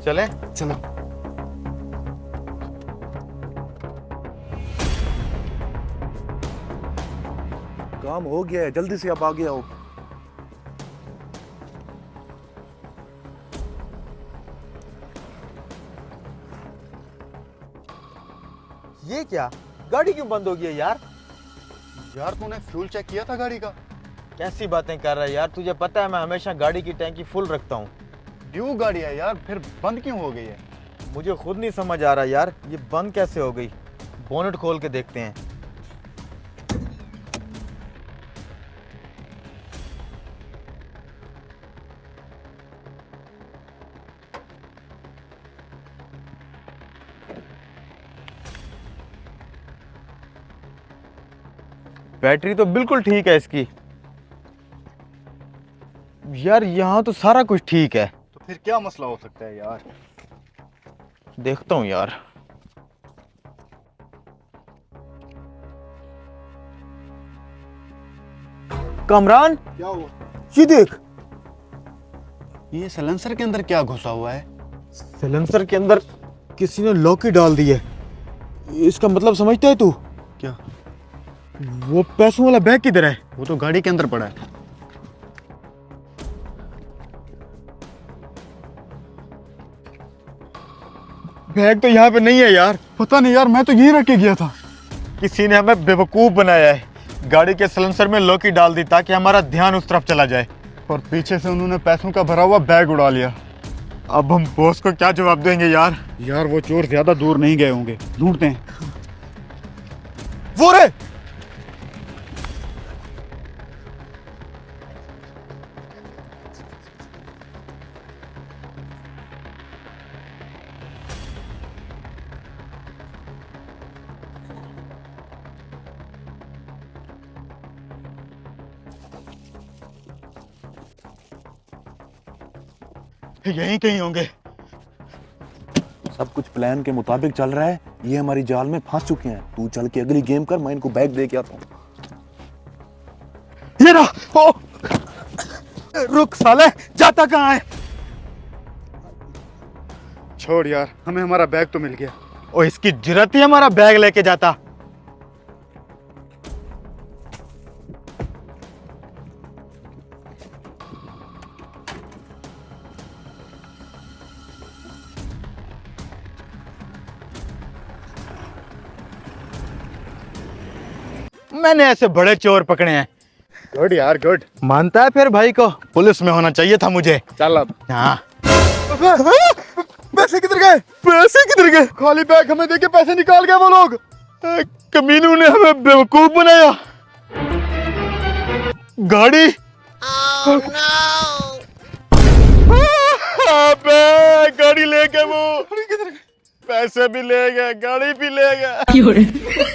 चले? चलो। काम हो गया है, जल्दी से आप आगे आओ। ये क्या, गाड़ी क्यों बंद हो गई है यार? यार तूने फ्यूल चेक किया था गाड़ी का? कैसी बातें कर रहा है यार, तुझे पता है मैं हमेशा गाड़ी की टैंकी फुल रखता हूँ। ड्यू गाड़ी है यार, फिर बंद क्यों हो गई है? मुझे खुद नहीं समझ आ रहा यार, ये बंद कैसे हो गई। बोनट खोल के देखते हैं। बैटरी तो बिल्कुल ठीक है इसकी। यार यहाँ तो सारा कुछ ठीक है। तो फिर क्या मसला हो सकता है यार? देखता हूँ यार। कामरान, क्या हुआ? ये देख। ये साइलेंसर के अंदर क्या घुसा हुआ है? साइलेंसर के अंदर किसी ने लॉक ही डाल दी है। इसका मतलब समझता है तू? क्या? वो पैसों वाला बैग किधर है? वो तो गाड़ी के अंदर पड़ा है। बैग तो यहाँ पे नहीं है यार। पता नहीं यार, मैं तो यहीं रख के गया था। किसी ने हमें बेवकूफ बनाया है। गाड़ी के साइलेंसर में लॉक ही डाल दी ताकि हमारा ध्यान उस तरफ चला जाए। और पीछे से उन्होंने पैसों का भरा हुआ बैग उड़ा लिया। अब हम बॉस को क्या जवाब देंगे यार? यार वो चोर ज्यादा दूर नहीं गए होंगे, ढूंढते हैं। वो रे! यहीं कहीं होंगे। सब कुछ प्लान के मुताबिक चल रहा है। ये हमारी जाल में फंस चुके हैं। तू चल के अगली गेम कर, मैं इनको बैग दे के आता हूँ। ये रहा। ओ! रुक साले, जाता कहाँ है? छोड़ यार, हमें हमारा बैग तो मिल गया। ओ, इसकी जुर्रत ही हमारा बैग लेके जाता। मैंने ऐसे बड़े चोर पकड़े हैं। गुड यार, गुड। मानता है फिर भाई को? पुलिस में होना चाहिए था मुझे। चल अब। हाँ। पैसे किधर गए? पैसे किधर गए? खाली बैग हमें देके पैसे निकाल गए वो लोग। कमीनों ने हमें बेवकूफ बनाया। गाड़ी। oh, no! अबे, गाड़ी ले गए वो। पैसे भी ले गए, गाड़ी भी ले गए।